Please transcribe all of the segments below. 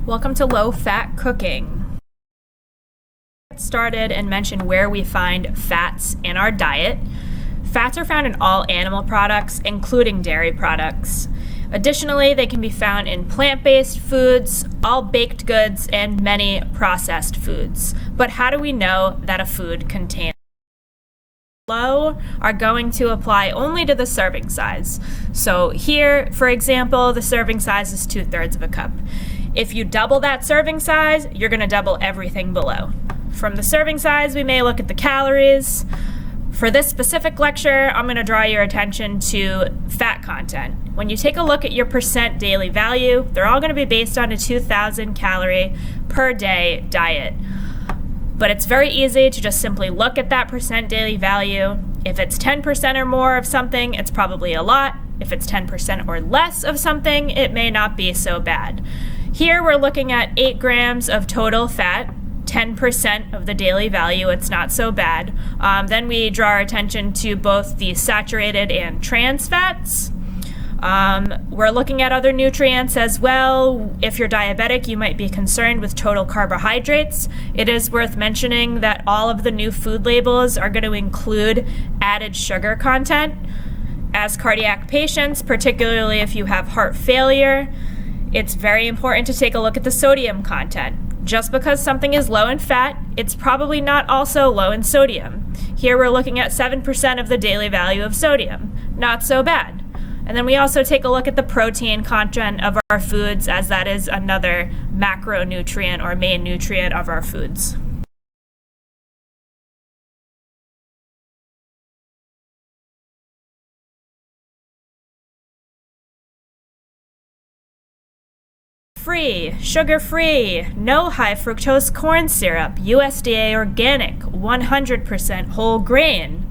Welcome to Low Fat Cooking. Let's get started and mention where we find fats in our diet. Fats are found in all animal products, including dairy products. Additionally, they can be found in plant-based foods, all baked goods, and many processed foods. But how do we know that a food contains low are going to apply only to the serving size. So here, for example, the serving size is 2/3 of a cup. If you double that serving size, you're going to double everything below. From the serving size, we may look at the calories. For this specific lecture, I'm going to draw your attention to fat content. When you take a look at your percent daily value, they're all going to be based on a 2,000 calorie per day diet. But it's very easy to just simply look at that percent daily value. If it's 10% or more of something, it's probably a lot. If it's 10% or less of something, it may not be so bad. Here we're looking at 8 grams of total fat, 10% of the daily value. It's not so bad. Then we draw our attention to both the saturated and trans fats. We're looking at other nutrients as well. If you're diabetic, you might be concerned with total carbohydrates. It is worth mentioning that all of the new food labels are going to include added sugar content. As cardiac patients, particularly if you have heart failure, it's very important to take a look at the sodium content. Just because something is low in fat, it's probably not also low in sodium. Here we're looking at 7% of the daily value of sodium. Not so bad. And then we also take a look at the protein content of our foods, as that is another macronutrient or main nutrient of our foods. Free, sugar-free, no high fructose corn syrup, USDA organic, 100% whole grain,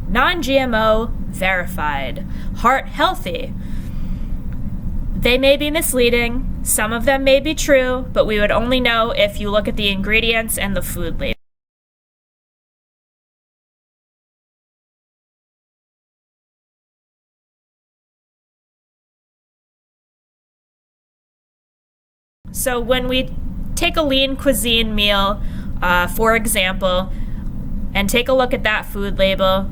non-GMO, verified, heart healthy. They may be misleading, some of them may be true, but we would only know if you look at the ingredients and the food label. So when we take a lean cuisine meal, for example, and take a look at that food label,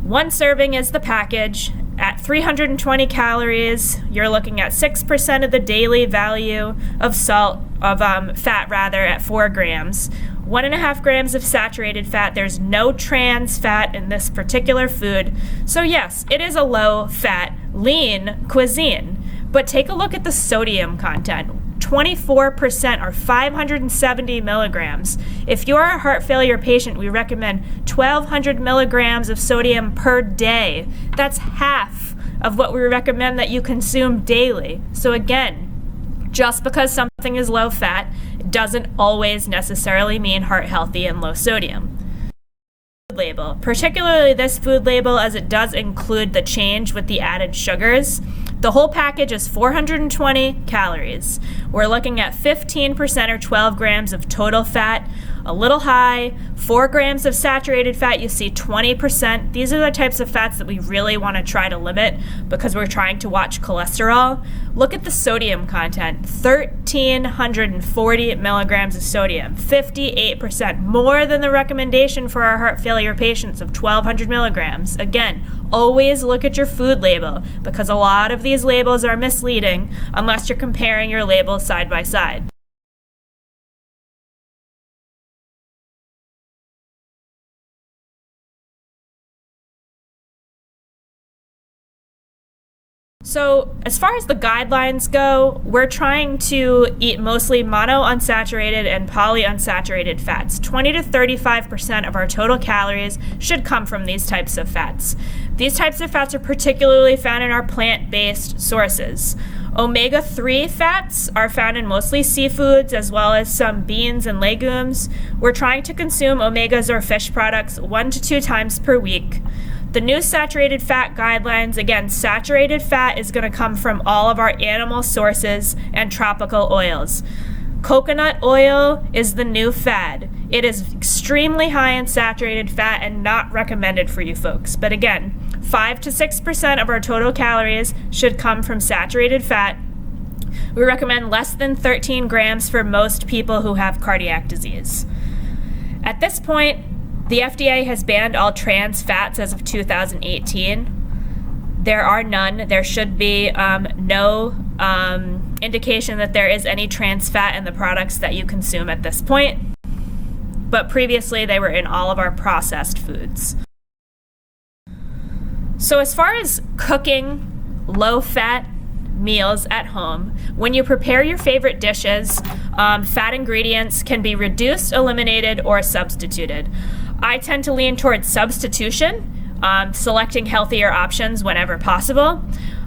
one serving is the package. At 320 calories, you're looking at 6% of the daily value of fat at 4 grams. 1.5 grams of saturated fat. There's no trans fat in this particular food. So yes, it is a low-fat, lean cuisine. But take a look at the sodium content. 24% or 570 milligrams. If you're a heart failure patient, we recommend 1,200 milligrams of sodium per day. That's half of what we recommend that you consume daily. So again, just because something is low fat, it doesn't always necessarily mean heart healthy and low sodium. Label, particularly this food label, as it does include the change with the added sugars. The whole package is 420 calories. We're looking at 15% or 12 grams of total fat, a little high, 4 grams of saturated fat, you see 20%. These are the types of fats that we really want to try to limit because we're trying to watch cholesterol. Look at the sodium content, 1,340 milligrams of sodium, 58%, more than the recommendation for our heart failure patients of 1,200 milligrams. Again, always look at your food label because a lot of these labels are misleading unless you're comparing your labels side by side. So as far as the guidelines go, we're trying to eat mostly monounsaturated and polyunsaturated fats. 20 to 35% of our total calories should come from these types of fats. These types of fats are particularly found in our plant-based sources. Omega-3 fats are found in mostly seafoods as well as some beans and legumes. We're trying to consume omegas or fish products 1 to 2 times per week. The new saturated fat guidelines, again, saturated fat is going to come from all of our animal sources and tropical oils. Coconut oil is the new fad. It is extremely high in saturated fat and not recommended for you folks. But again, 5 to 6% of our total calories should come from saturated fat. We recommend less than 13 grams for most people who have cardiac disease. At this point, the FDA has banned all trans fats as of 2018. There are none. There should be no indication that there is any trans fat in the products that you consume at this point. But previously, they were in all of our processed foods. So as far as cooking low-fat meals at home, when you prepare your favorite dishes, fat ingredients can be reduced, eliminated, or substituted. I tend to lean towards substitution, selecting healthier options whenever possible.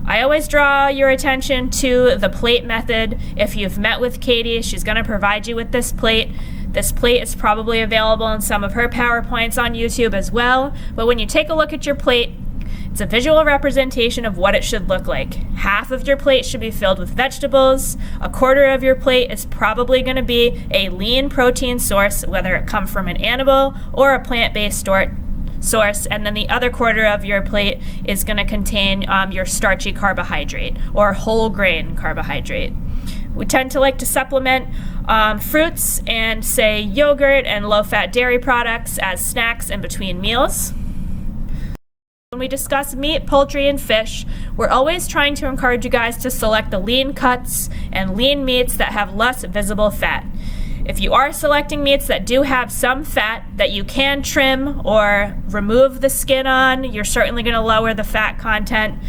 I always draw your attention to the plate method. If you've met with Katie, she's going to provide you with this plate. This plate is probably available in some of her PowerPoints on YouTube as well. But when you take a look at your plate, it's a visual representation of what it should look like. Half of your plate should be filled with vegetables. A quarter of your plate is probably going to be a lean protein source, whether it come from an animal or a plant-based source, and then the other quarter of your plate is going to contain your starchy carbohydrate or whole grain carbohydrate. We tend to like to supplement fruits and, say, yogurt and low-fat dairy products as snacks in between meals. When we discuss meat, poultry, and fish, we're always trying to encourage you guys to select the lean cuts and lean meats that have less visible fat. If you are selecting meats that do have some fat that you can trim or remove the skin on, you're certainly going to lower the fat content.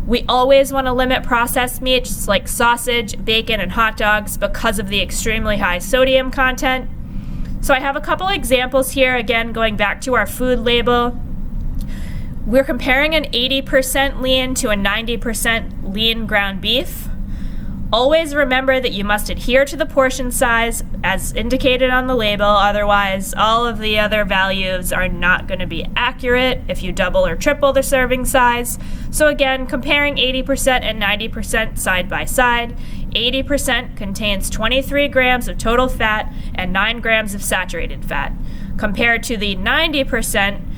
We always want to limit processed meats like sausage, bacon, and hot dogs because of the extremely high sodium content. So I have a couple examples here, again, going back to our food label. We're comparing an 80% lean to a 90% lean ground beef. Always remember that you must adhere to the portion size as indicated on the label, otherwise all of the other values are not going to be accurate if you double or triple the serving size. So again, comparing 80% and 90% side by side, 80% contains 23 grams of total fat and 9 grams of saturated fat, compared to the 90%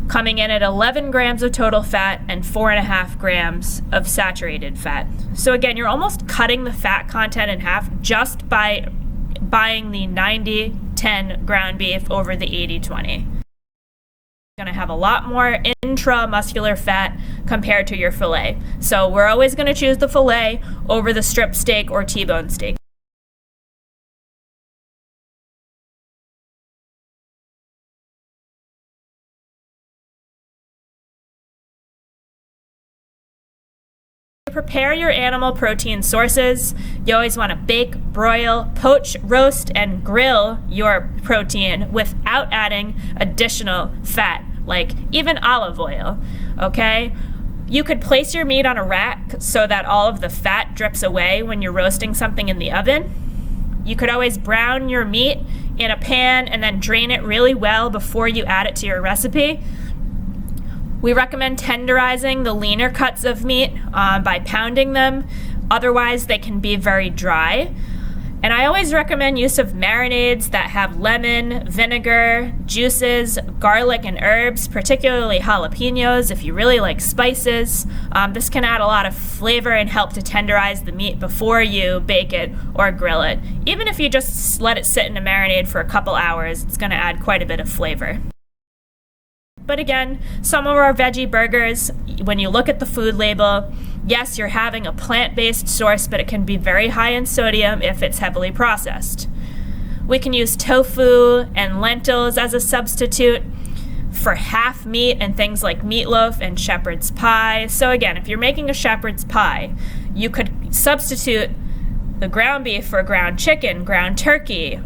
coming in at 11 grams of total fat and 4.5 grams of saturated fat. So again, you're almost cutting the fat content in half just by buying the 90-10 ground beef over the 80-20. Going to have a lot more intramuscular fat compared to your filet. So we're always going to choose the filet over the strip steak or T-bone steak. Prepare your animal protein sources. You always want to bake, broil, poach, roast, and grill your protein without adding additional fat, like even olive oil, okay? You could place your meat on a rack so that all of the fat drips away when you're roasting something in the oven. You could always brown your meat in a pan and then drain it really well before you add it to your recipe. We recommend tenderizing the leaner cuts of meat by pounding them. Otherwise, they can be very dry. And I always recommend use of marinades that have lemon, vinegar, juices, garlic, and herbs, particularly jalapenos if you really like spices. This can add a lot of flavor and help to tenderize the meat before you bake it or grill it. Even if you just let it sit in a marinade for a couple hours, it's going to add quite a bit of flavor. But again, some of our veggie burgers, when you look at the food label, yes, you're having a plant-based source, but it can be very high in sodium if it's heavily processed. We can use tofu and lentils as a substitute for half meat and things like meatloaf and shepherd's pie. So again, if you're making a shepherd's pie, you could substitute the ground beef for ground chicken, ground turkey,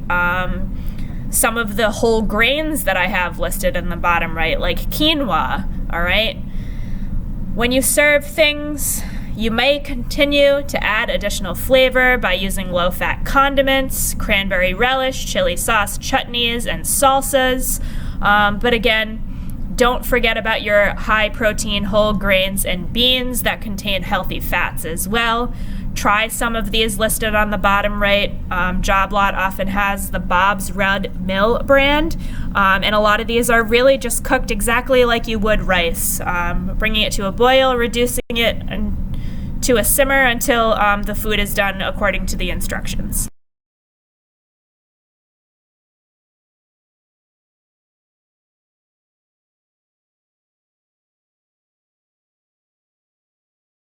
some of the whole grains that I have listed in the bottom right, like quinoa, all right? When you serve things, you may continue to add additional flavor by using low-fat condiments, cranberry relish, chili sauce, chutneys, and salsas. But again, don't forget about your high-protein whole grains and beans that contain healthy fats as well. Try some of these listed on the bottom right. Job Lot often has the Bob's Red Mill brand, and a lot of these are really just cooked exactly like you would rice, bringing it to a boil, reducing it to a simmer until the food is done according to the instructions.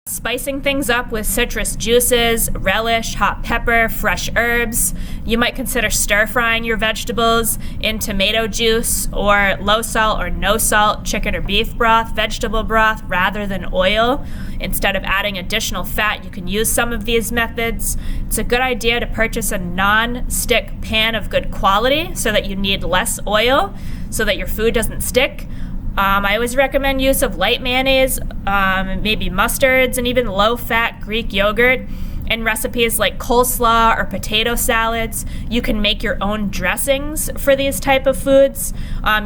Spicing things up with citrus juices, relish, hot pepper, fresh herbs. You might consider stir-frying your vegetables in tomato juice or low salt or no salt chicken or beef broth, vegetable broth, rather than oil. Instead of adding additional fat, you can use some of these methods. It's a good idea to purchase a non-stick pan of good quality so that you need less oil so that your food doesn't stick. I always recommend use of light mayonnaise, maybe mustards, and even low-fat Greek yogurt. In recipes like coleslaw or potato salads, you can make your own dressings for these type of foods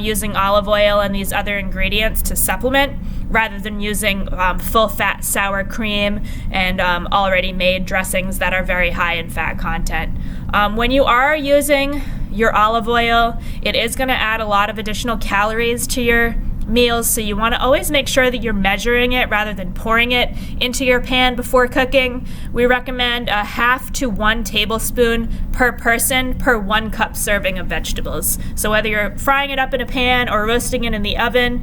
using olive oil and these other ingredients to supplement, rather than using full-fat sour cream and already made dressings that are very high in fat content. When you are using your olive oil, it is going to add a lot of additional calories to your meals, so you want to always make sure that you're measuring it rather than pouring it into your pan before cooking. We recommend a 1/2 to 1 tablespoon per person per 1 cup serving of vegetables. So whether you're frying it up in a pan or roasting it in the oven,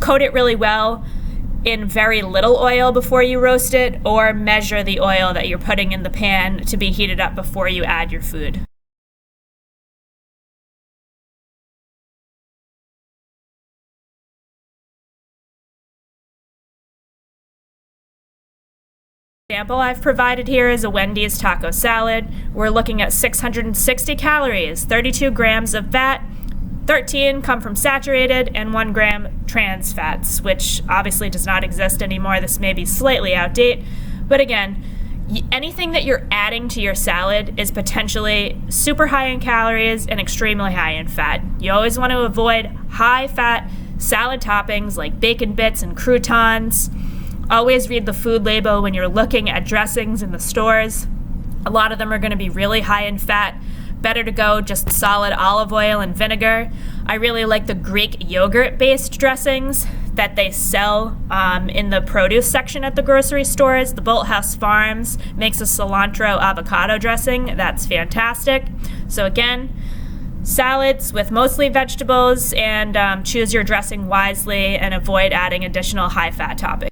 coat it really well in very little oil before you roast it, or measure the oil that you're putting in the pan to be heated up before you add your food. Example I've provided here is a Wendy's taco salad. We're looking at 660 calories, 32 grams of fat, 13 come from saturated, and 1 gram trans fats, which obviously does not exist anymore. This may be slightly outdated, but again, anything that you're adding to your salad is potentially super high in calories and extremely high in fat. You always want to avoid high fat salad toppings like bacon bits and croutons. Always read the food label when you're looking at dressings in the stores. A lot of them are going to be really high in fat. Better to go just solid olive oil and vinegar. I really like the Greek yogurt-based dressings that they sell in the produce section at the grocery stores. The Bolthouse Farms makes a cilantro avocado dressing. That's fantastic. So again, salads with mostly vegetables, and choose your dressing wisely and avoid adding additional high-fat toppings.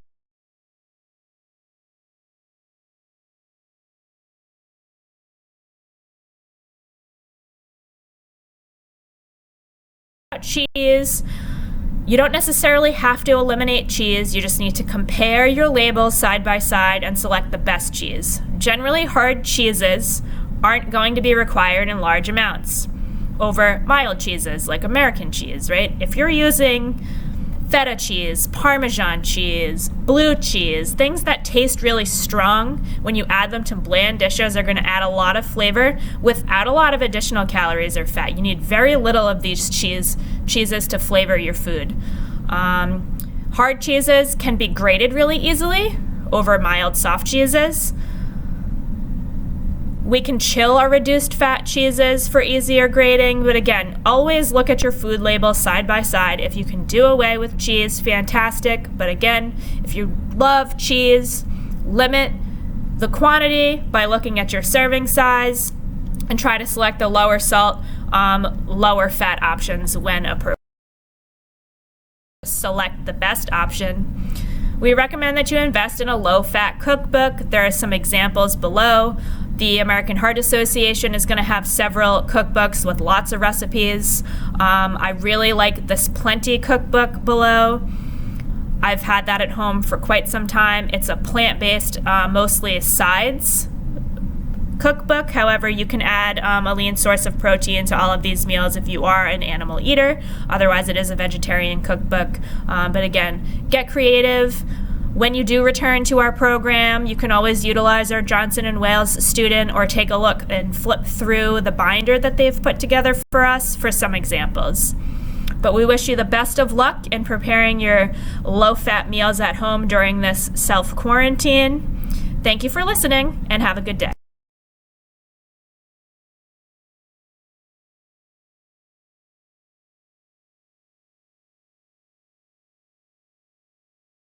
Cheese. You don't necessarily have to eliminate cheese, you just need to compare your labels side by side and select the best cheese. Generally, hard cheeses aren't going to be required in large amounts over mild cheeses like American cheese, right? If you're using feta cheese, Parmesan cheese, blue cheese, things that taste really strong, when you add them to bland dishes, are going to add a lot of flavor without a lot of additional calories or fat. You need very little of these cheeses to flavor your food. Hard cheeses can be grated really easily over mild soft cheeses. We can chill our reduced fat cheeses for easier grating, but again, always look at your food label side by side. If you can do away with cheese, fantastic. But again, if you love cheese, limit the quantity by looking at your serving size and try to select the lower salt, lower fat options when appropriate. Select the best option. We recommend that you invest in a low-fat cookbook. There are some examples below. The American Heart Association is going to have several cookbooks with lots of recipes. I really like this Plenty cookbook below. I've had that at home for quite some time. It's a plant-based, mostly sides cookbook. However, you can add a lean source of protein to all of these meals if you are an animal eater. Otherwise, it is a vegetarian cookbook. But again, get creative. When you do return to our program, you can always utilize our Johnson & Wales student or take a look and flip through the binder that they've put together for us for some examples. But we wish you the best of luck in preparing your low-fat meals at home during this self-quarantine. Thank you for listening, and have a good day.